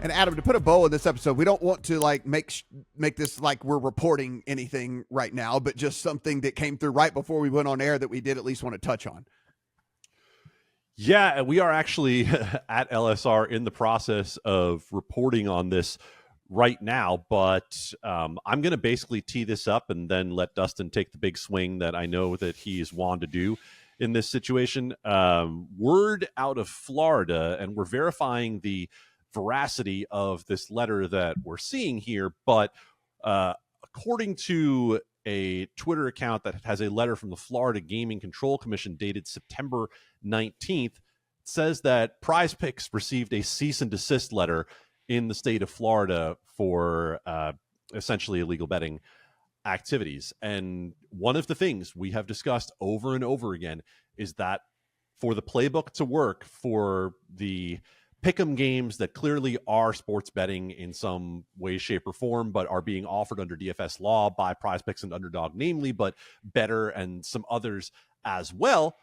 And Adam, to put a bow in this episode, we don't want to like make this like we're reporting anything right now, but just something that came through right before we went on air that we did at least want to touch on. Yeah, we are actually at LSR in the process of reporting on this right now, but I'm going to basically tee this up and then let Dustin take the big swing that I know that he is wont to do in this situation. Word out of Florida, and we're verifying the veracity of this letter that we're seeing here, but according to a Twitter account that has a letter from the Florida Gaming Control Commission dated September 19th, it says that PrizePicks received a cease and desist letter in the state of Florida for essentially illegal betting activities. And one of the things we have discussed over and over again is that for the playbook to work for the pick'em games that clearly are sports betting in some way, shape, or form, but are being offered under DFS law by PrizePicks and Underdog, namely, but Betr and some others as well,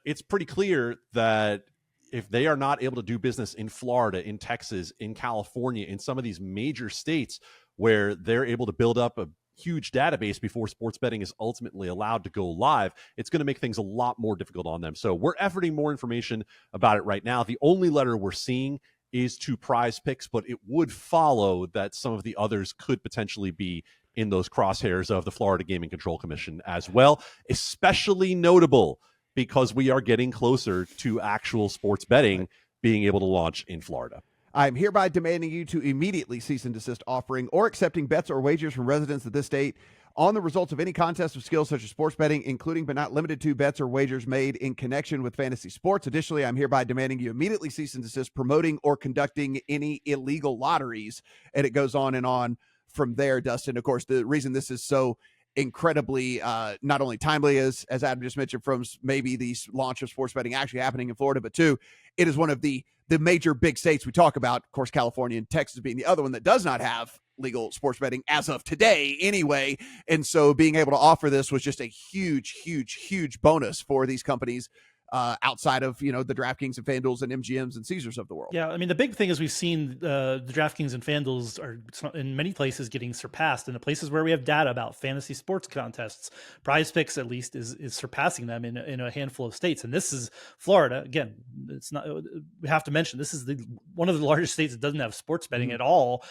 it's pretty clear that if they are not able to do business in Florida, in Texas, in California, in some of these major states where they're able to build up a huge database before sports betting is ultimately allowed to go live, it's going to make things a lot more difficult on them. So we're efforting more information about it right now. The only letter we're seeing is to PrizePicks, but it would follow that some of the others could potentially be in those crosshairs of the Florida Gaming Control Commission as well, especially notable because we are getting closer to actual sports betting being able to launch in Florida. I'm hereby demanding you to immediately cease and desist offering or accepting bets or wagers from residents of this state on the results of any contest of skill such as sports betting, including but not limited to bets or wagers made in connection with fantasy sports. Additionally, I'm hereby demanding you immediately cease and desist promoting or conducting any illegal lotteries. And it goes on and on from there, Dustin. Of course, the reason this is so incredibly not only timely as Adam just mentioned from maybe the launch of sports betting actually happening in Florida, but two, it is one of the major big states we talk about, of course, California and Texas being the other one that does not have legal sports betting as of today anyway. And so being able to offer this was just a huge bonus for these companies outside of, the DraftKings and FanDuels and MGMs and Caesars of the world. Yeah, I mean, the big thing is we've seen the DraftKings and FanDuels are in many places getting surpassed. In the places where we have data about fantasy sports contests, PrizePicks at least is surpassing them in a handful of states. And this is Florida. Again, it's not. We have to mention this is one of the largest states that doesn't have sports betting at all.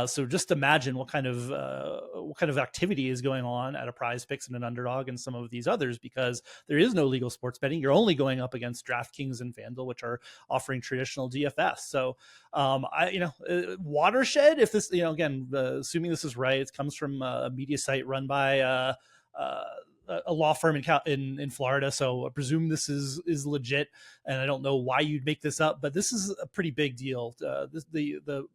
So just imagine what kind of activity is going on at a PrizePicks and an Underdog and some of these others, because there is no legal sports betting. You're only going up against DraftKings and FanDuel, which are offering traditional DFS. So, watershed, if this, again, assuming this is right, it comes from a media site run by a law firm in Florida. So I presume this is legit, and I don't know why you'd make this up, but this is a pretty big deal. The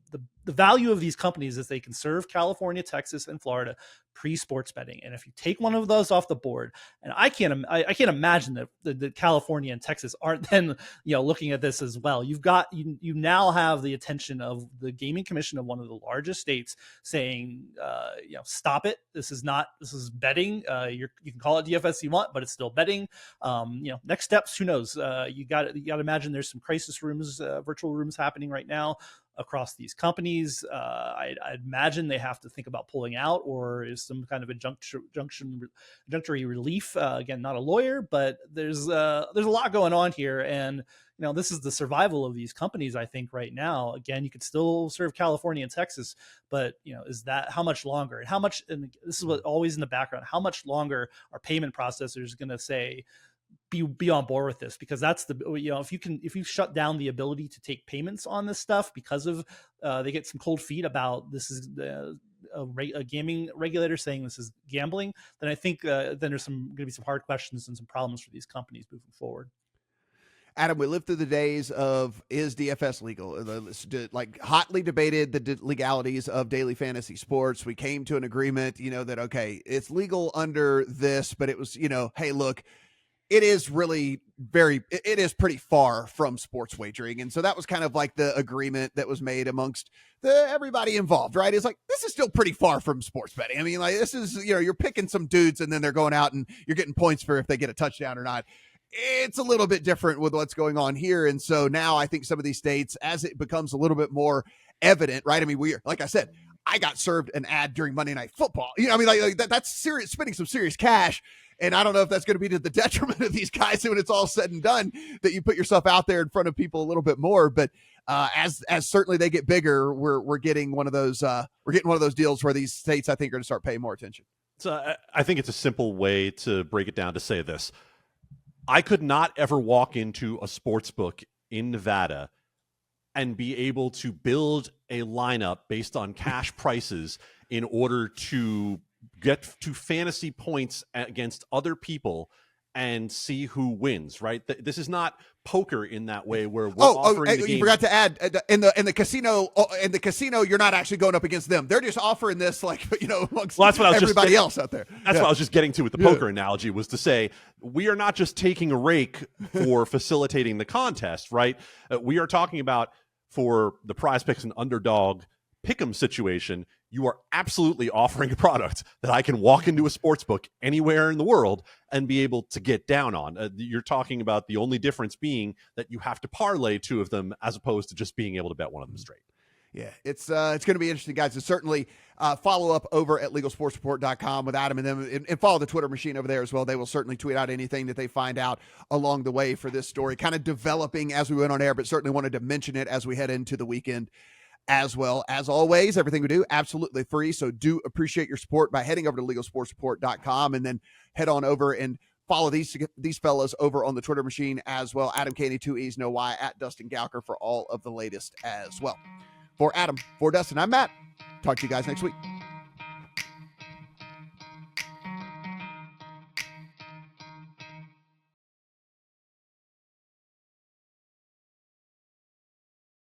value of these companies is they can serve California, Texas, and Florida pre-sports betting. And if you take one of those off the board, and I can't imagine that the California and Texas aren't then, looking at this as well. You now have the attention of the Gaming Commission of one of the largest states saying, stop it. This is betting. You can call it DFS you want, but it's still betting. Next steps, who knows? You got to imagine there's some crisis rooms, virtual rooms happening right now across these companies. I'd imagine they have to think about pulling out, or is some kind of injunctory relief. Again, not a lawyer, but there's a lot going on here, and this is the survival of these companies. I think right now, again, you could still serve California and Texas, but is that how much longer, and how much? And this is what always in the background. How much longer are payment processors going to say? Be on board with this, because that's if you shut down the ability to take payments on this stuff because of they get some cold feet about this is a gaming regulator saying this is gambling, then I think then there's going to be some hard questions and some problems for these companies moving forward. Adam, we lived through the days of, is DFS legal? Like hotly debated the legalities of daily fantasy sports. We came to an agreement, that, okay, it's legal under this, but it was, hey, look, it is pretty far from sports wagering. And so that was kind of like the agreement that was made amongst everybody involved, right? It's like, this is still pretty far from sports betting. I mean, like, this is, you're picking some dudes and then they're going out and you're getting points for if they get a touchdown or not. it's a little bit different with what's going on here. And so now I think some of these states, as it becomes a little bit more evident, right? I mean, like I said, I got served an ad during Monday Night Football. You know, I mean, like that's serious, spending some serious cash. And I don't know if that's going to be to the detriment of these guys when it's all said and done, that you put yourself out there in front of people a little bit more. But as certainly they get bigger, we're getting one of those deals where these states, I think, are going to start paying more attention. So I think it's a simple way to break it down to say this. I could not ever walk into a sports book in Nevada and be able to build a lineup based on cash prices in order to get to fantasy points against other people and see who wins, right? This is not poker in that way where we're offering the game. You forgot to add in the casino, you're not actually going up against them. They're just offering this, like, you know, amongst everybody else out there. That's what I was just getting to with the poker analogy, was to say we are not just taking a rake for facilitating the contest, right? We are talking about, for the PrizePicks and Underdog pick'em situation, you are absolutely offering a product that I can walk into a sports book anywhere in the world and be able to get down on. You're talking about the only difference being that you have to parlay two of them as opposed to just being able to bet one of them straight. Yeah, it's going to be interesting, guys. And certainly follow up over at LegalSportsReport.com with Adam and them, and follow the Twitter machine over there as well. They will certainly tweet out anything that they find out along the way for this story, kind of developing as we went on air, but certainly wanted to mention it as we head into the weekend as well. As always, everything we do, absolutely free. So do appreciate your support by heading over to LegalSportsReport.com and then head on over and follow these fellas over on the Twitter machine as well. Adam Candee, 2 E's, no Y, at Dustin Gouker for all of the latest as well. For Adam, for Dustin, I'm Matt. Talk to you guys next week.